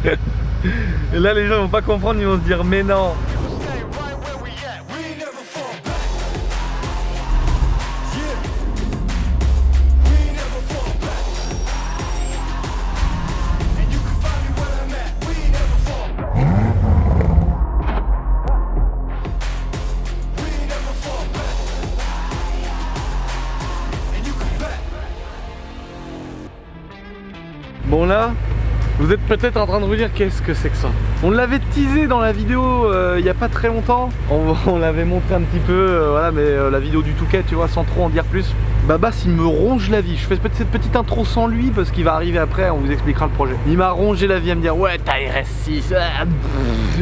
Et là les gens vont pas comprendre, ils vont se dire mais non. Bon là, vous êtes peut-être en train de vous dire qu'est-ce que c'est que ça. On l'avait teasé dans la vidéo il n'y a pas très longtemps. On l'avait montré un petit peu, voilà, mais la vidéo du Touquet, tu vois, sans trop en dire plus. Babas, il me ronge la vie. Je fais cette petite intro sans lui parce qu'il va arriver après, on vous expliquera le projet. Il m'a rongé la vie à me dire ouais, ta RS6.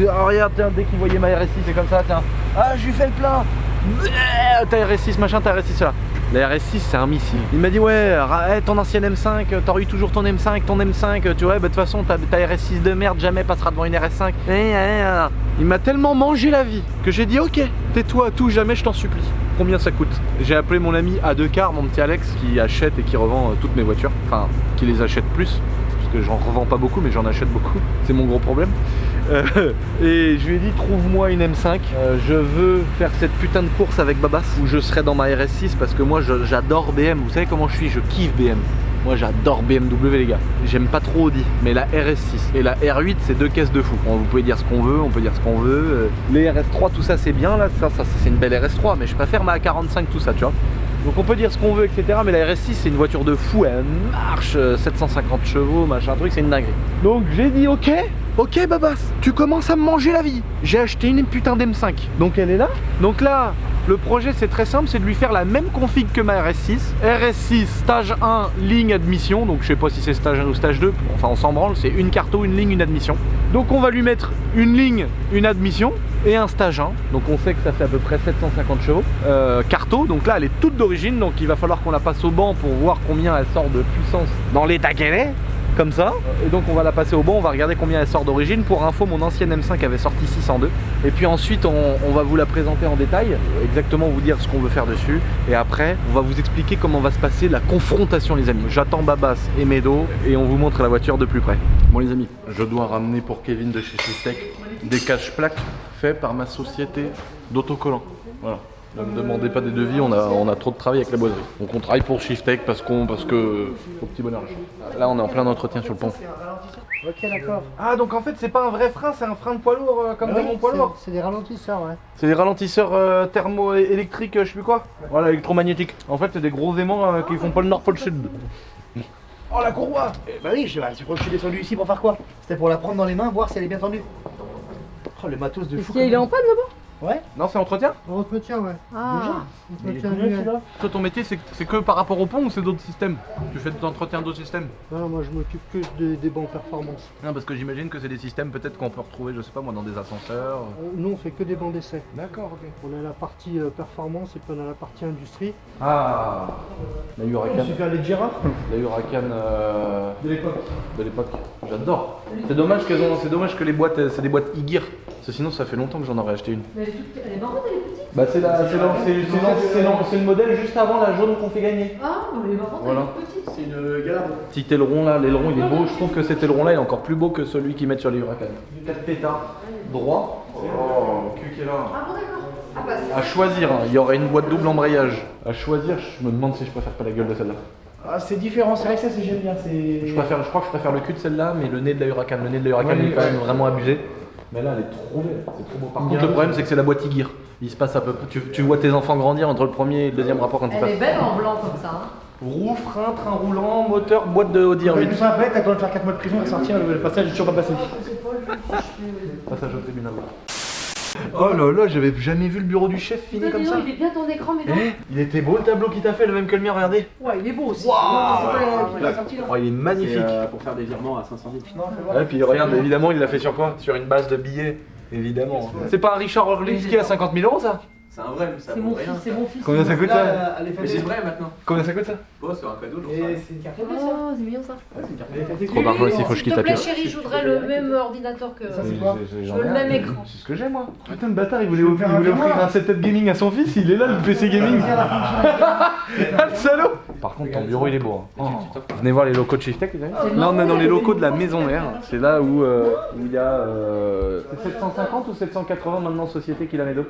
Oh, regarde, tiens, dès qu'il voyait ma RS6, c'est comme ça, tiens. Ah, je lui fais le plein. Ta RS6, machin, ta RS6 là. La RS6 c'est un missile. Il m'a dit ouais, ton ancienne M5, t'aurais eu toujours ton M5, tu vois, bah de toute façon ta RS6 de merde jamais passera devant une RS5. Il m'a tellement mangé la vie que j'ai dit ok, tais-toi à tout jamais, je t'en supplie. Combien ça coûte? J'ai appelé mon ami A2Car, mon petit Alex, qui achète et qui revend toutes mes voitures. Enfin, qui les achète plus. Parce que j'en revends pas beaucoup mais j'en achète beaucoup. C'est mon gros problème. Et je lui ai dit trouve-moi une M5, je veux faire cette putain de course avec Babas où je serai dans ma RS6 parce que moi j'adore BM, vous savez comment je suis, je kiffe BM. Moi j'adore BMW les gars, j'aime pas trop Audi, mais la RS6 et la R8 c'est deux caisses de fou. Bon, vous pouvez dire ce qu'on veut, on peut dire ce qu'on veut, les RS3 tout ça c'est bien là, ça c'est une belle RS3 mais je préfère ma A45 tout ça tu vois. Donc on peut dire ce qu'on veut etc, mais la RS6 c'est une voiture de fou, elle marche, 750 chevaux, machin truc, c'est une dinguerie. Donc j'ai dit ok Babas, tu commences à me manger la vie. J'ai acheté une putain d'M5, donc elle est là. Donc là, le projet c'est très simple, c'est de lui faire la même config que ma RS6. RS6 stage 1, ligne admission, donc je sais pas si c'est stage 1 ou stage 2, enfin on s'en branle, c'est une carto, une ligne, une admission. Donc on va lui mettre une ligne, une admission et un stage 1, donc on sait que ça fait à peu près 750 chevaux. Carto, donc là elle est toute d'origine, donc il va falloir qu'on la passe au banc pour voir combien elle sort de puissance dans l'état qu'elle est. Comme ça, et donc on va la passer au banc, on va regarder combien elle sort d'origine. Pour info, mon ancienne M5 avait sorti 602. Et puis ensuite on va vous la présenter en détail, exactement vous dire ce qu'on veut faire dessus. Et après on va vous expliquer comment va se passer la confrontation les amis. J'attends Babas et Medo et on vous montre la voiture de plus près. Bon les amis, je dois ramener pour Kevin de chez Shiftech des cache-plaques faits par ma société d'autocollants. Voilà. Ne me demandez pas des devis, on a trop de travail avec la boiserie. Donc on travaille pour Shiftech parce que au petit bonheur. Là on est en plein entretien sur le pont. Ok d'accord. Ah donc en fait c'est pas un vrai frein, c'est un frein de poids lourd comme dans mon poids lourd. C'est des ralentisseurs ouais. C'est des ralentisseurs thermoélectriques, je sais plus quoi. Voilà, électromagnétiques. En fait c'est des gros aimants qui font pas le nord, pas le sud. Oh la courroie. Bah oui, je suis descendu ici pour faire quoi? C'était pour la prendre dans les mains, voir si elle est bien tendue. Oh le matos de fou. Est-ce qu'il est en panne là-bas? Ouais. Non c'est entretien? Entretien ouais. Ah. Entretien Toi ton métier c'est que par rapport au pont ou c'est d'autres systèmes? Tu fais de l'entretien d'autres systèmes? Non, moi je m'occupe que des bancs performance. Non parce que j'imagine que c'est des systèmes peut-être qu'on peut retrouver, je sais pas moi, dans des ascenseurs. Nous on fait que des bancs d'essai. D'accord, ok. On a la partie performance et puis on a la partie industrie. Ah, la Huracan. Super Leggera. La Huracan De l'époque. de l'époque. J'adore. C'est dommage que les boîtes, c'est des boîtes e-gear. Parce que sinon ça fait longtemps que j'en aurais acheté une. Mais elle est marrante, elle est petite. Bah c'est le modèle juste avant la jaune qu'on fait gagner. Ah, mais elle est marrante, Voilà. elle est petite. C'est une galarde. Petit aileron là, l'aileron il est beau. Je trouve que cet aileron là il est encore plus beau que celui qu'ils mettent sur les Huracan. Du 4 pétards droit. Oh, le cul qui est là. Ah bon d'accord. Ah bah c'est... À choisir, hein, il y aurait une boîte double embrayage. À choisir, je me demande si je préfère pas la gueule de celle-là. Ah c'est différent, c'est vrai que ça j'aime bien. Je crois que je préfère le cul de celle-là, mais le nez de la Huracan. Le nez de la Huracan il est quand même vraiment abusé. Mais là elle est trop belle, c'est trop beau. Par contre le problème c'est que c'est la boîte e-gear. Il se passe à peu près, tu vois tes enfants grandir entre le premier et le deuxième rapport quand ils passent. Elle est belle en blanc comme ça. Hein. Roue, frein, train roulant, moteur, boîte de Audi R8. Plus après, t'as besoin de faire 4 mois de prison et sortir, le passage est toujours pas passé. Passage au tribunal. Oh là là, j'avais jamais vu le bureau du chef fini comme ça. Il est bien ton écran, mais non. Il était beau le tableau qu'il t'a fait, le même que le mien, regardez. Ouais, il est beau aussi. Oh, il est magnifique. Pour faire des virements à 500 000. Et puis regarde, évidemment, il l'a fait sur quoi? Sur une base de billets, évidemment. C'est pas un Richard Orlinski à 50 000 € ça? C'est un vrai, mais ça C'est vaut mon rien. fils, c'est mon fils. Combien ça coûte ça? Mais c'est vrai maintenant. Combien ça coûte ça? Oh, c'est un cadeau, j'en sais Et rien. c'est une carte Oh, c'est mignon ça. Ouais, c'est une carte. Trop d'argent ici, faut que je S'il quitte te à pied. plaît chérie, je voudrais le même ordinateur que... Ça, c'est quoi? Je veux le même écran. C'est ce que j'ai moi. Putain de bâtard, il voulait offrir un setup gaming à son fils, il est là le PC gaming. Ah le salaud. Par contre, ton bureau il est beau. Hein. Venez voir les locaux de Shiftech, les amis. Là, on est dans les locaux de la maison mère. C'est là où il y a. C'est 750 ou 780 maintenant sociétés qui la met d'eau.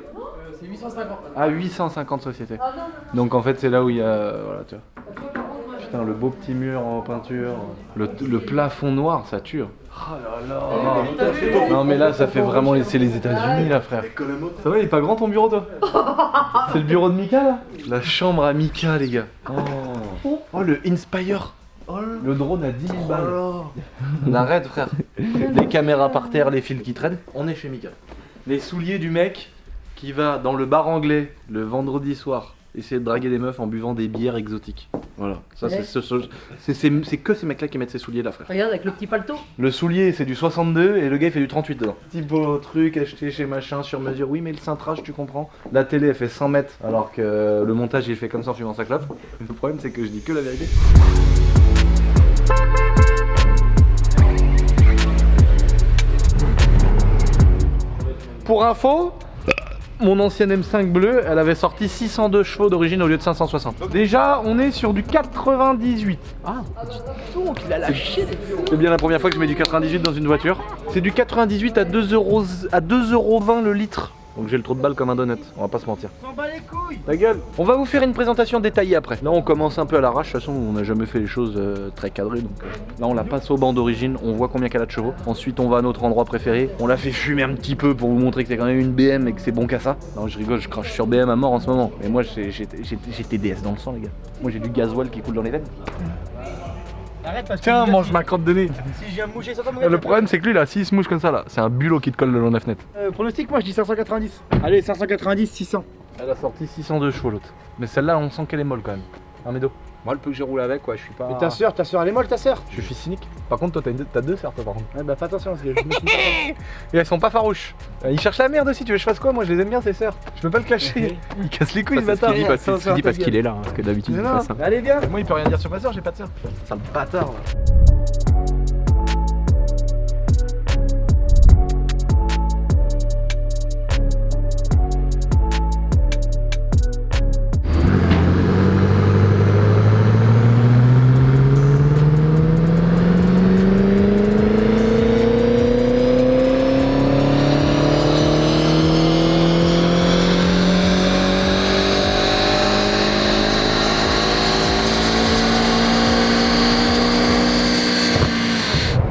C'est 850. Ah, 850 sociétés. Donc en fait, c'est là où il y a. Voilà, tu vois. Putain, le beau petit mur en peinture. Le plafond noir, ça tue. Oh là là. Non, mais là, ça fait vraiment. C'est les États-Unis, là, frère. Ça va, il est pas grand ton bureau, toi? C'est le bureau de Mika, là? La chambre à Mika, les gars. Oh, le Inspire. Le drone à 10 000 balles. On arrête, frère. Les caméras par terre, les fils qui traînent. On est chez Mika. Les souliers du mec qui va dans le bar anglais le vendredi soir essayer de draguer des meufs en buvant des bières exotiques. Voilà. Ça, c'est que ces mecs-là qui mettent ces souliers là, frère. Regarde avec le petit paletot. Le soulier c'est du 62 et le gars il fait du 38 dedans. Petit beau truc acheté chez machin sur mesure. Oui, mais le cintrage, tu comprends. La télé elle fait 100 mètres alors que le montage il est fait comme ça en fumant sa clope. Le problème c'est que je dis que la vérité. Pour info, mon ancienne M5 bleue, elle avait sorti 602 chevaux d'origine au lieu de 560. Déjà, on est sur du 98. Ah, donc il a lâché. C'est bien la première fois que je mets du 98 dans une voiture. C'est du 98 à 2,20€ le litre. Donc j'ai le trou de balle comme un donut, on va pas se mentir. On s'en bat les couilles. Ta gueule. On va vous faire une présentation détaillée après. Là on commence un peu à l'arrache, de toute façon on n'a jamais fait les choses très cadrées. Donc là on la passe au banc d'origine, on voit combien qu'elle a de chevaux. Ensuite on va à notre endroit préféré, on la fait fumer un petit peu pour vous montrer que c'est quand même une BM et que c'est bon qu'à ça. Non je rigole, je crache sur BM à mort en ce moment. Mais moi j'ai TDS dans le sang les gars. Moi j'ai du gasoil qui coule dans les veines. Arrête parce que. Tiens, mange ma crotte de nez. Si je viens me moucher, ça va me Le problème c'est que lui là, s'il se mouche comme ça là, c'est un bulot qui te colle le long de la fenêtre. Pronostic, moi je dis 590. Allez, 590, 600. Elle a sorti 602 chevaux l'autre. Mais celle-là on sent qu'elle est molle quand même. Un médo. Moi, le peu que j'ai roulé avec, quoi, je suis pas. Mais ta soeur elle est molle, ta soeur. Je suis cynique. Par contre, toi, t'as deux sœurs, toi, par contre. Ouais, bah fais attention parce que je me suis pas. Et elles sont pas farouches. Ils cherchent la merde aussi, tu veux que je fasse quoi? Moi, je les aime bien, ces sœurs. Je peux pas le clasher. Il casse les couilles, le bâtard. C'est ce qu'il dit parce qu'il est là, hein, parce que d'habitude, il Mais dit non. pas ça. Allez, viens. Moi, il peut rien dire sur ma sœur, j'ai pas de sœur. Sale bâtard, là.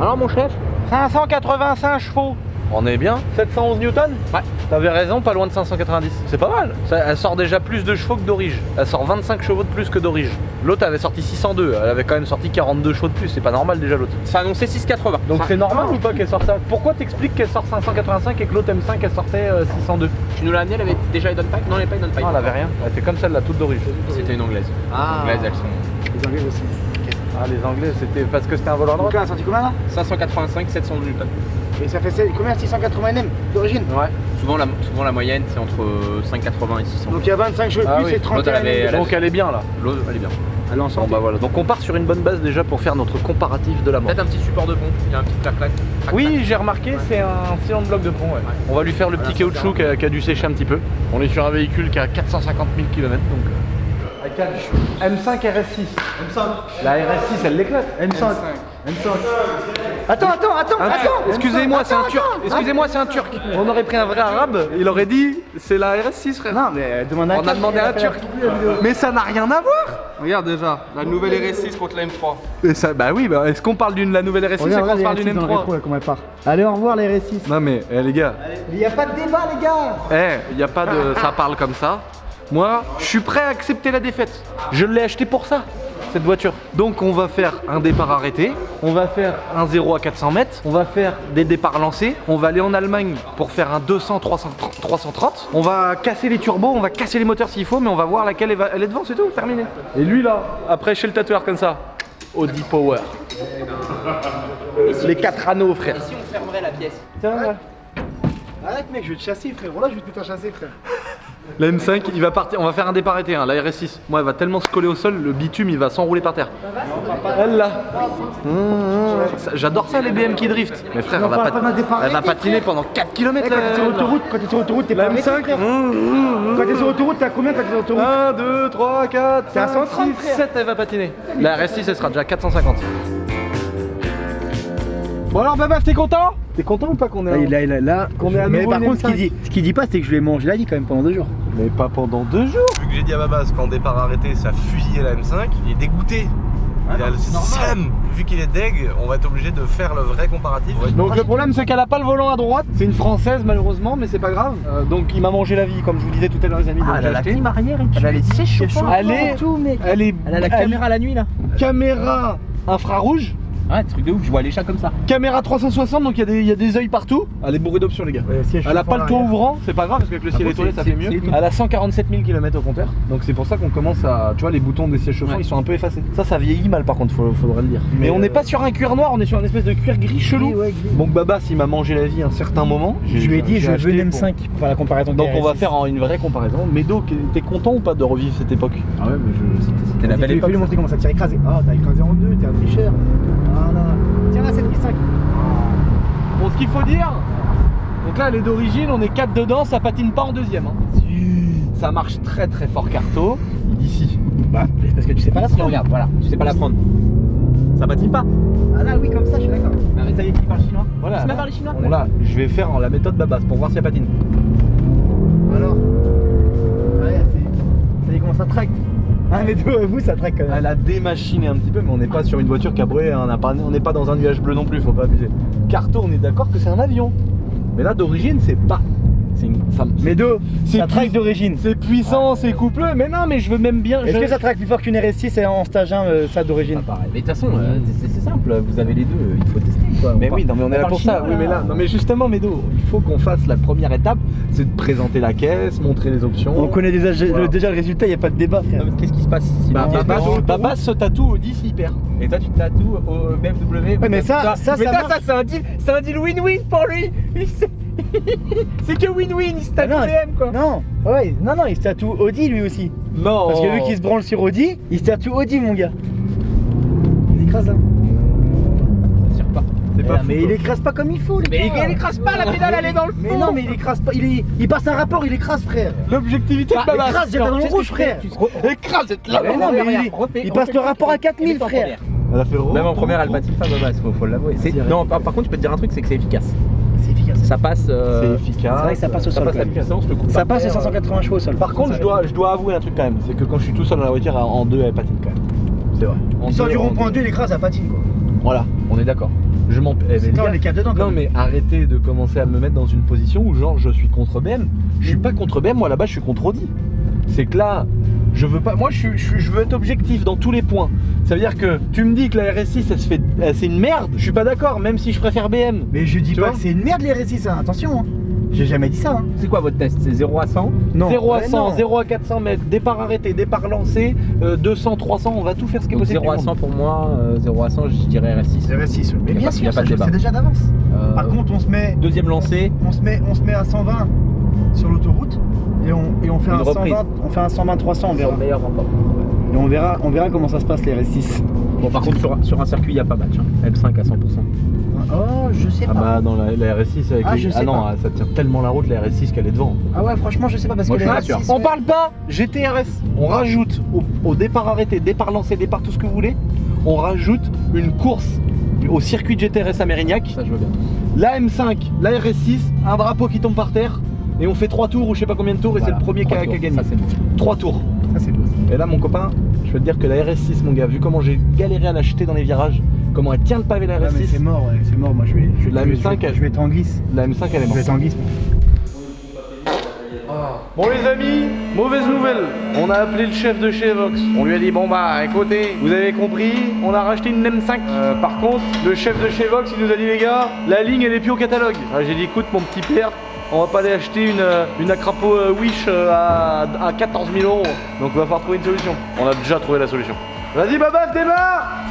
Alors mon chef, 585 chevaux. On est bien. 711 newtons. Ouais. T'avais raison, pas loin de 590. C'est pas mal. Elle sort déjà plus de chevaux que d'orige. Elle sort 25 chevaux de plus que d'orige. L'autre avait sorti 602. Elle avait quand même sorti 42 chevaux de plus. C'est pas normal déjà l'autre. Ça annonçait 680. Donc c'est normal ou pas qu'elle sorte ça? Pourquoi t'expliques qu'elle sort 585 et que l'autre M5 elle sortait 602? Tu nous l'as amené, elle avait déjà les downpipe? Non, elle n'avait pas les downpipe. Non, elle avait rien. Elle était comme celle-là, toute d'orige. C'était une anglaise. Ah. Les anglaises, elles sont. Les anglais aussi. Ah, les anglais, c'était parce que c'était un volant droit. Donc là, elle a sorti combien là? 585, 700 newtons. Et ça fait combien? 680 NM d'origine? Ouais. Souvent la moyenne, c'est entre 580 et 600. Donc il y a 25 chevaux de Ah plus oui. et 30 L'autre, elle avait- NM. Donc elle est bien là. L'autre, elle est bien. Elle est en Bon santé. bah voilà. Donc on part sur une bonne base déjà pour faire notre comparatif de la montre. Peut-être un petit support de pont, il y a un petit clac-clac. Oui, j'ai remarqué, c'est un cylinder bloc de pont. Ouais. On va lui faire le petit caoutchouc qui a dû sécher un petit peu. On est sur un véhicule qui a 450 000 km donc. M5 RS6. M5. La RS6 elle l'éclate. M5. M5. Attends. Excusez-moi, c'est un turc. Excusez-moi, c'est un turc. On aurait pris un vrai arabe, il aurait dit c'est la RS6 frère. Non, mais demande à On a demandé à un turc. Mais ça n'a rien à voir. Regarde déjà, la nouvelle RS6 contre la M3. Et ça, bah oui, bah est-ce qu'on parle d'une la nouvelle RS6 et qu'on se parle d'une M3? Comment elle part. Allez, au revoir les RS6. Non mais les gars, Il n'y a pas de débat, les gars. il y a pas de ça parle comme ça. Moi, je suis prêt à accepter la défaite. Je l'ai acheté pour ça, cette voiture. Donc on va faire un départ arrêté, on va faire un 0 à 400 mètres, on va faire des départs lancés, on va aller en Allemagne pour faire un 200, 330. On va casser les turbos, on va casser les moteurs s'il faut, mais on va voir laquelle elle est devant, c'est tout, terminé. Et lui là, après chez le tatoueur comme ça, Audi Power. Les 4 anneaux frère. Si on fermerait la pièce. Tiens, là. Arrête, mec, je vais te chasser, frère. Voilà, je vais te mettre à chasser, frère. La M5, il va partir, on va faire un départ arrêté, hein. La RS6, moi elle va tellement se coller au sol, le bitume il va s'enrouler par terre. Elle là. J'adore ça les BM qui driftent. Mais frère, elle va patiner pendant 4 km Quand t'es sur autoroute, t'es La pas M5. Quand t'es sur autoroute, t'as combien quand t'es sur autoroute? 1, 2, 3, 4, T'es à 5, 130, 6, 7, elle va patiner. La RS6 elle sera déjà 450. Bon alors Babaf, t'es content? T'es content ou pas qu'on est Là, qu'on est à mais nouveau par une contre, M5? ce qu'il dit pas, c'est que je lui ai mangé la vie quand même pendant 2 jours. Mais pas pendant 2 jours. Vu que j'ai dit à Babas qu'en départ arrêté ça fusillait la M5, il est dégoûté. Il a le seum. Vu qu'il est deg, on va être obligé de faire le vrai comparatif. Donc le problème c'est qu'elle a pas le volant à droite. C'est une française malheureusement, mais c'est pas grave. Donc il m'a mangé la vie comme je vous disais tout à l'heure les amis. Donc, j'ai acheté. arrière et Elle a les sièges chauffants. Elle est, tout, mec. elle est, Elle a la caméra la nuit là. caméra infrarouge. Ouais, truc de ouf, je vois les chats comme ça. Caméra 360, donc il y a des yeux partout. Elle est bourrée d'options les gars. Elle a pas le toit ouvrant, c'est pas grave parce qu'avec le ciel étoilé ça fait mieux. Elle a 147 000 km au compteur, donc c'est pour ça qu'on commence à, tu vois, les boutons des sièges chauffants ils sont un peu effacés. Ça vieillit mal par contre, faudrait le dire. Mais on n'est pas sur un cuir noir, on est sur une espèce de cuir gris chelou. Donc Babas il m'a mangé la vie à un certain moment. Je lui ai dit je veux une M5 pour faire la comparaison. Donc on va faire une vraie comparaison. Médo, t'es content ou pas de revivre cette époque? Ah ouais, mais c'était la belle Il faut époque. lui montrer comment ça tire écrasé. Ah, t'as écrasé en deux, t'es un tricheur. Voilà. Tiens là, 7005. Bon, ce qu'il faut dire, donc là elle est d'origine, on est 4 dedans, ça patine pas en deuxième. Hein. Ça marche très très fort carto. D'ici. Bah, parce que tu sais pas la Si, regarde, voilà, tu sais pas la prendre. Ça patine pas. Ah là, oui, comme ça, je suis d'accord. Mais ça y est, il parle chinois. Voilà. Tu sais parler chinois? Bon là, je vais faire la méthode Babas pour voir si elle patine. Alors. Ouais, ça y est, comment ça traque. Ah, mais vous, ça traque quand même. Elle a démachiné un petit peu, mais on n'est pas sur une voiture cabrée, hein, on n'est pas dans un nuage bleu non plus, faut pas abuser. Carto, on est d'accord que c'est un avion. Mais là d'origine, c'est pas. Médo, c'est ça traque d'origine. C'est puissant, c'est coupleux, mais non, mais je veux même bien. Est-ce que ça traque plus fort qu'une RS6 en stage 1, ça d'origine? Pareil. Mais de toute façon, c'est simple, vous avez les deux, il faut tester quoi. Mais oui, non, mais on est là pour ça. Oui, mais là, non, mais justement, Médo, il faut qu'on fasse la première étape, c'est de présenter la caisse, montrer les options. On connaît déjà, Voilà. déjà le résultat, il n'y a pas de débat, frère. Qu'est-ce qui se passe si Babas se tatoue au 10 hyper. Et toi tu te tatoues au BMW. Ouais, mais ça mais marche. ça c'est un deal win-win pour lui. C'est que win-win, il se tatoue non, BM quoi. Non, ouais, non, il se tatoue Audi lui aussi. Non. Parce que vu qu'il se branle sur Audi, il se tatoue Audi, mon gars. Il écrase là. Ça tire pas. C'est pas fou, Mais quoi. il écrase pas comme il faut, les Mais gars. il écrase pas, la pédale elle est dans le fond. Mais non, mais il écrase pas. Il passe un rapport, il écrase, frère. L'objectivité de Babas. Écrase, j'ai un talon rouge, frère. Écrase cette là. Mais non, mais il passe le rapport à 4000, frère. Elle a fait Même en première elle patine pas Babas, faut l'avouer. Non, par contre je peux te dire un truc, c'est que c'est efficace. C'est efficace. Ça passe. C'est efficace. C'est vrai que ça passe au sol. passe la puissance, le coup. Ça passe les 580 chevaux au sol. Par contre, je dois avouer un truc quand même, c'est que quand je suis tout seul dans la voiture, en deux, elle patine quand même. C'est vrai. En Il sort deux, du en rond-point deux. 2, il écrase, ça patine quoi. Voilà, on est d'accord. Je m'en. C'est quand on est 4 dedans. Non mais arrêtez de commencer à me mettre dans une position où genre je suis contre BM. Je suis pas contre BM, moi là-bas je suis contre Audi. C'est que là, je veux pas. Moi je veux être objectif dans tous les points. Ça veut dire que tu me dis que la RS6 c'est une merde. Je suis pas d'accord, même si je préfère BM. Mais je dis Tu pas vois que c'est une merde les RS6, hein. Attention. Hein. J'ai jamais dit ça. Hein. C'est quoi votre test? C'est 0 à 100? Non. 0 à Ouais, 100, non. 0 à 400 mètres, départ arrêté, départ lancé, 200, 300, on va tout faire ce qui est Donc possible. 0 à 100 pour moi, 0 à 100 je dirais RS6. RS6. Mais Y a bien pas- y sûr, a pas de ça, je débat. sais déjà d'avance. Par contre, on se met. Deuxième lancé, On se met à 120 sur l'autoroute et on fait Une un reprise. 120, on fait un 120-300, on verra. meilleur encore. Et on verra comment ça se passe les RS6. Bon par contre sur un circuit il n'y a pas match, hein. M5 à 100%. Oh, je sais Ah pas. bah non, la RS6 avec Ah, les... je sais non, pas. ça tient tellement la route la RS6 qu'elle est devant. Ah ouais, franchement, je sais pas parce Moi, que je les suis pas RS6. sûr. On parle pas GTRS, on rajoute au départ arrêté, départ lancé, départ tout ce que vous voulez, on rajoute une course au circuit de GTRS à Mérignac, Ça je veux bien. la M5, la RS6, un drapeau qui tombe par terre, et on fait 3 tours ou je sais pas combien de tours et Voilà, c'est le premier qui a 3 tours. gagné. Ça c'est bon. 3 tours. Ça, c'est beau. Et là mon copain, je peux te dire que la RS6 mon gars, vu comment j'ai galéré à l'acheter dans les virages, comment elle tient le pavé la Ah, mais c'est RS6, mort, ouais, c'est mort. Moi, je vais La M5, je vais être en glisse. la M5 elle est Je vais morte. être en glisse. Bon les amis, mauvaise nouvelle, on a appelé le chef de chez Evox. On lui a dit bon bah écoutez, vous avez compris, on a racheté une M5. Par contre, le chef de chez Evox il nous a dit les gars, la ligne elle est plus au catalogue. J'ai dit écoute mon petit père, on va pas aller acheter une Acrapo Wish à 14 000 €. Donc il va falloir trouver une solution. On a déjà trouvé la solution. Vas-y Babaf, démarre.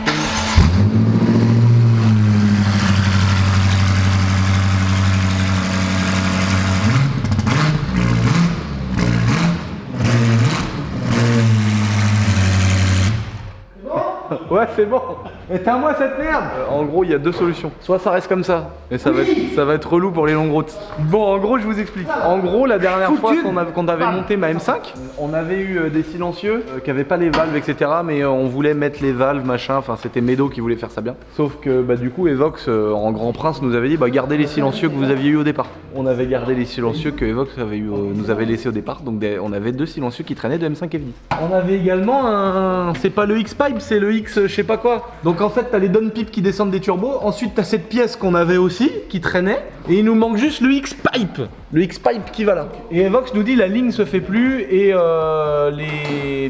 Ouais, c'est bon. Éteins-moi cette merde. En gros, il y a deux solutions. Soit ça reste comme ça, et ça va être relou pour les longues routes. Bon, en gros, je vous explique. En gros, la dernière fois qu'on avait monté ma M5, on avait eu des silencieux qui avaient pas les valves, etc. Mais on voulait mettre les valves, machin. Enfin, c'était Medo qui voulait faire ça bien. Sauf que bah, du coup, Evox, en grand prince, nous avait dit bah, gardez les silencieux que vous aviez eu au départ. On avait gardé les silencieux que Evox nous avait laissé au départ. Donc on avait deux silencieux qui traînaient de M5 F10. On avait également un. C'est pas le X-Pipe, c'est le X je sais pas quoi. Donc en fait, t'as les downpipes qui descendent des turbos. Ensuite, t'as cette pièce qu'on avait aussi qui traînait. Et il nous manque juste le X-Pipe. Le X-Pipe qui va là. Et Evox nous dit la ligne se fait plus et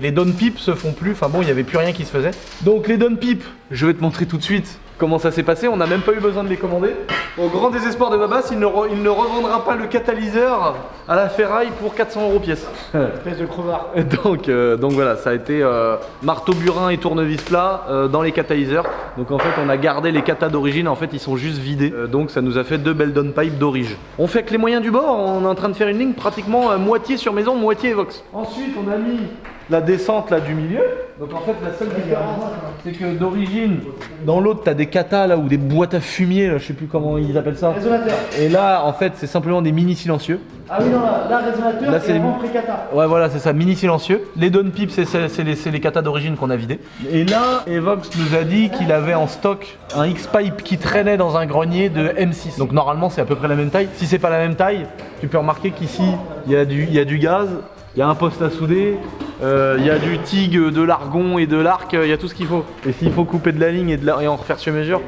les downpipes se font plus. Enfin bon, il n'y avait plus rien qui se faisait. Donc les downpipes, je vais te montrer tout de suite comment ça s'est passé. On n'a même pas eu besoin de les commander. Au grand désespoir de Babas, il ne revendra pas le catalyseur à la ferraille pour 400 € pièce. Espèce de crevard. Donc voilà, ça a été marteau burin et tournevis plat dans les catalyseurs. Donc en fait, on a gardé les catas d'origine. En fait, ils sont juste vidés. Donc ça nous a fait deux belles downpipes d'origine. On fait avec les moyens du bord. On est en train de faire une ligne pratiquement moitié sur maison, moitié Evox. Ensuite, on a mis la descente là du milieu. Donc en fait, la seule différence, c'est que d'origine, dans l'autre, t'as des catas là ou des boîtes à fumier, là, je sais plus comment ils appellent ça. Résonateur. Et là, en fait, c'est simplement des mini silencieux. Ah oui, non, là résonateur Là, et c'est avant pré-cata. Ouais, voilà, c'est ça, mini silencieux. Les downpipes, c'est les catas d'origine qu'on a vidés. Et là, Evox nous a dit qu'il avait en stock un X-Pipe qui traînait dans un grenier de M6. Donc normalement, c'est à peu près la même taille. Si c'est pas la même taille, tu peux remarquer qu'ici, il y a du gaz. Il y a un poste à souder, il y a du TIG, de l'argon et de l'arc, il y a tout ce qu'il faut. Et s'il faut couper de la ligne et en refaire sur mesure,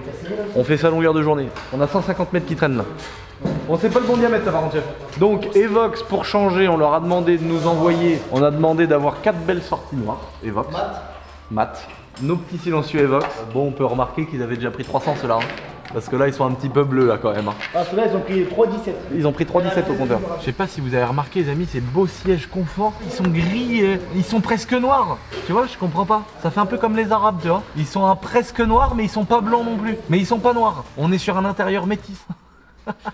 on fait ça à longueur de journée. On a 150 mètres qui traînent là. On sait pas le bon diamètre ça par contre. Donc Evox, pour changer, on leur a demandé de nous envoyer, on a demandé d'avoir 4 belles sorties noires. Evox. Mat. Nos petits silencieux Evox. Bon, on peut remarquer qu'ils avaient déjà pris 300 ceux-là. Parce que là ils sont un petit peu bleus là quand même. Ah, ceux-là ils ont pris 3,17. Ils ont pris 3,17 au compteur. Je sais pas si vous avez remarqué les amis, ces beaux sièges confort, ils sont gris, ils sont presque noirs. Tu vois, je comprends pas. Ça fait un peu comme les arabes, tu vois. Ils sont presque noirs mais ils sont pas blancs non plus. Mais ils sont pas noirs. On est sur un intérieur métis.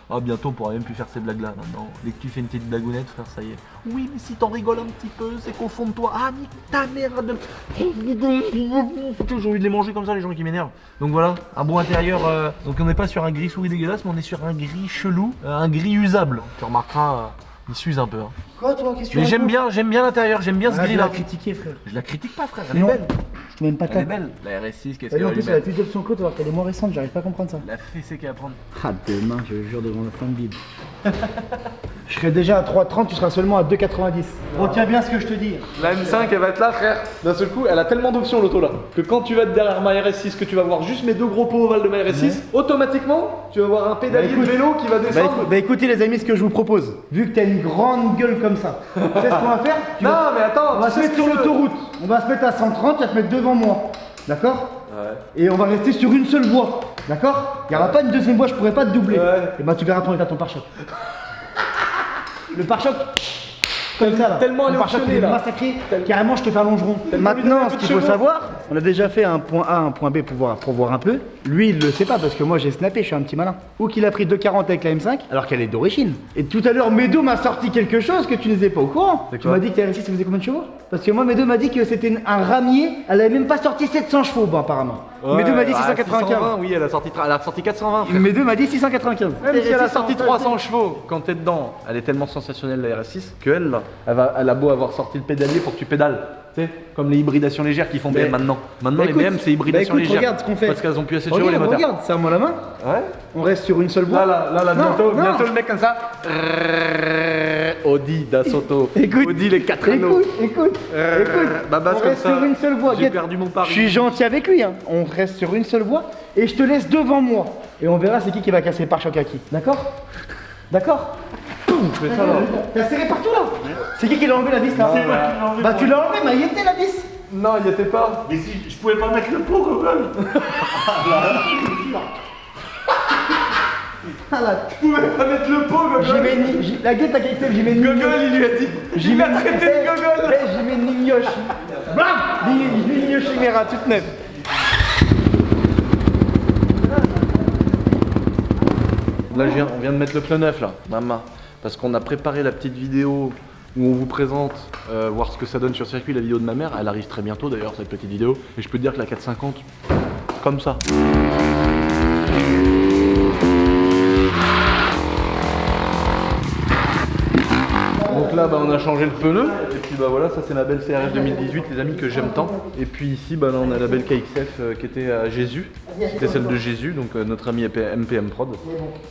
Ah bientôt on pourra même plus faire ces blagues là maintenant. Dès que tu fais une petite blagounette frère ça y est. Oui mais si t'en rigoles un petit peu c'est qu'au fond de toi. Ah nique ta merde. J'ai envie de les manger comme ça les gens qui m'énervent. Donc voilà, un bon intérieur. Donc on n'est pas sur un gris souris dégueulasse mais on est sur un gris chelou. Un gris usable. Tu remarqueras il s'use un peu. Quoi toi, qu'est-ce que tu Mais racontes? j'aime bien l'intérieur, j'aime bien ce Arrête gris de là. la critiquer frère. Je la critique pas frère, elle est Non. belle. Je te mets même pas Elle est ta. belle. La RS6 qu'est-ce Et qu'elle en est plus elle a belle. plus d'options que toi, qu'elle est moins récente, j'arrive pas à comprendre ça. La fessée qu'elle à prendre. Ah demain, je jure devant la fin de Bible. Je serai déjà à 3,30, tu seras seulement à 2,90. Retiens bien ce que je te dis. La M5 elle va être là frère. D'un seul coup elle a tellement d'options l'auto là que quand tu vas être derrière ma RS6 que tu vas voir juste mes deux gros pots ovales de ma RS6, automatiquement tu vas voir un pédalier Bah, écoute. de vélo qui va descendre. Bah écoutez les amis, ce que je vous propose, vu que t'as une grande gueule comme ça, tu sais ce qu'on va faire? Non mais attends, On va tu se sais mettre ce sur que l'autoroute, on va se mettre à 130, tu vas te mettre devant moi, d'accord? Ouais. Et on va rester sur une seule voie, d'accord? Il n'y aura pas une deuxième voie, je pourrais pas te doubler. Ouais. Et bah tu verras ton état, ton pare-choc. Le pare-choc, comme ça là. Tellement le pare-choc émotionné, il est là. massacré, carrément je te fais un longeron. Maintenant, ce qu'il faut savoir, on a déjà fait un point A, un point B pour voir un peu. Lui il le sait pas parce que moi j'ai snappé, je suis un petit malin. Ou qu'il a pris 2,40 avec la M5 alors qu'elle est d'origine. Et tout à l'heure Medo m'a sorti quelque chose que tu n'étais pas au courant. C'est Tu quoi m'as dit que ta RS6 ça faisait combien de chevaux? Parce que moi Medo m'a dit que c'était un ramier, elle avait même pas sorti 700 chevaux bon, apparemment. Medo m'a dit 695. 620, oui elle a sorti 420 frère. Medo m'a dit 695. Même si elle a sorti 300 chevaux, quand t'es dedans, elle est tellement sensationnelle la RS6 qu'elle, là, elle a beau avoir sorti le pédalier pour que tu pédales. Tu sais, comme les hybridations légères qui font BM maintenant. Maintenant les écoute, BM c'est hybridation écoute, légère. regarde ce qu'on fait. Parce qu'elles ont plus assez de chevaux les Regarde, moteurs. regarde, serre-moi la main. Ouais. On reste sur une seule voie. Là, Non, bientôt, non. bientôt le mec comme ça. Audi Dassoto. Écoute, Audi les 4 anneaux. écoute. Babas On comme reste ça. sur une seule voie. J'ai Guette. perdu mon pari. Je suis gentil avec lui, hein. On reste sur une seule voie et je te laisse devant moi. Et on verra c'est qui va casser le pare-choc à qui. D'accord? D'accord? Je fais ça là. T'as serré partout là? C'est qui l'a enlevé la vis là? C'est moi qui l'ai enlevé, Bah tu l'as enlevé, mais il était la vis. Non, il y était pas. Mais si, je pouvais pas mettre le pot, Google. Ah là, Tu pouvais pas mettre le pot, j'y Gogol. mets une... La guette t'as qu'à j'y mets une... Gogol, il lui a dit. J'y Il mets l'a traité de Gogol. J'y mets une lignoche. Blam! Une lignoche chiméra toute neuve. Là, on vient de mettre le pneu neuf là, maman. Parce qu'on a préparé la petite vidéo où on vous présente voir ce que ça donne sur circuit, la vidéo de ma mère. Elle arrive très bientôt d'ailleurs, cette petite vidéo. Et je peux te dire que la 450, comme ça. Donc là on a changé le pneu et puis voilà, ça c'est ma belle CRF 2018 les amis que j'aime tant. Et puis ici là on a la belle KXF qui était à Jésus, c'était celle de Jésus, donc notre ami MPM Prod.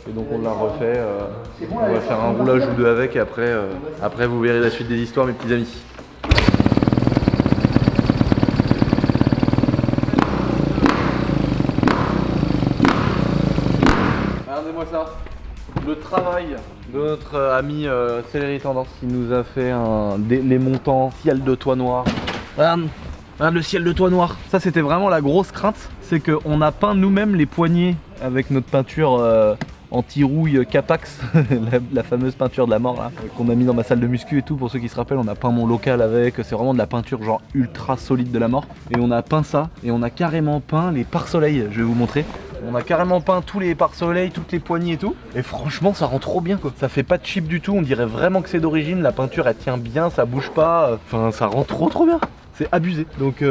Et donc on l'a refait, on va faire un roulage ou deux avec et après vous verrez la suite des histoires mes petits amis. Regardez-moi ça. Le travail de notre ami Céleri Tendance qui nous a fait les montants ciel de toit noir. Regarde le ciel de toit noir. Ça c'était vraiment la grosse crainte, c'est qu'on a peint nous-mêmes les poignées avec notre peinture anti-rouille Capax, la fameuse peinture de la mort là, qu'on a mis dans ma salle de muscu et tout. Pour ceux qui se rappellent, on a peint mon local avec, c'est vraiment de la peinture genre ultra solide de la mort. Et on a peint ça, et on a carrément peint les pare-soleils, je vais vous montrer. On a carrément peint tous les pare-soleils, toutes les poignées et tout. Et franchement ça rend trop bien quoi. Ça fait pas de chip du tout, on dirait vraiment que c'est d'origine. La peinture elle tient bien, ça bouge pas. Enfin ça rend trop bien. C'est abusé. Donc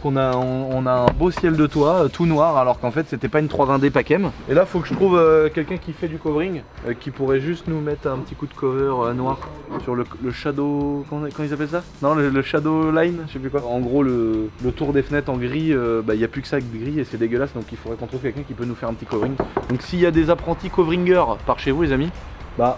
on a un beau ciel de toit tout noir alors qu'en fait c'était pas une 320D Pacem. Et là faut que je trouve quelqu'un qui fait du covering qui pourrait juste nous mettre un petit coup de cover noir sur le shadow. Comment ils appellent ça? Non le shadow line, je sais plus quoi. En gros le tour des fenêtres en gris, y a plus que ça que gris et c'est dégueulasse, donc il faudrait qu'on trouve quelqu'un qui peut nous faire un petit covering. Donc s'il y a des apprentis coveringers par chez vous les amis,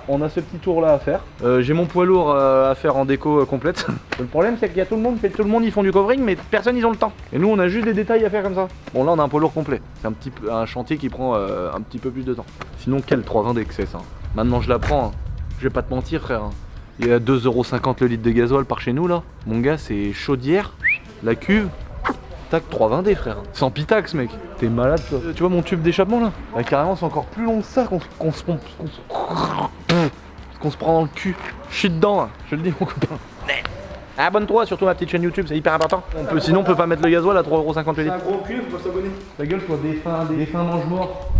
on a ce petit tour là à faire. J'ai mon poids lourd à faire en déco complète. Le problème c'est qu'il y a tout le monde ils font du covering mais personne ils ont le temps. Et nous on a juste des détails à faire comme ça. Bon là on a un poids lourd complet. C'est un chantier qui prend un petit peu plus de temps. Sinon quel 320 d'excès ça. Maintenant je la prends, hein. Je vais pas te mentir frère. Il y a 2,50€ le litre de gasoil par chez nous là. Mon gars c'est chaudière, la cuve. Tac 320D frère, sans pitax mec, t'es malade toi. Tu vois mon tube d'échappement là, carrément c'est encore plus long que ça qu'on se prend dans le cul. Je suis dedans là, je le dis mon copain. Abonne-toi surtout ma petite chaîne YouTube, c'est hyper important. Sinon on peut pas mettre le gasoil à 3,50€ le litre. C'est un gros cul, faut pas s'abonner. Ta gueule quoi, des fins mange morts.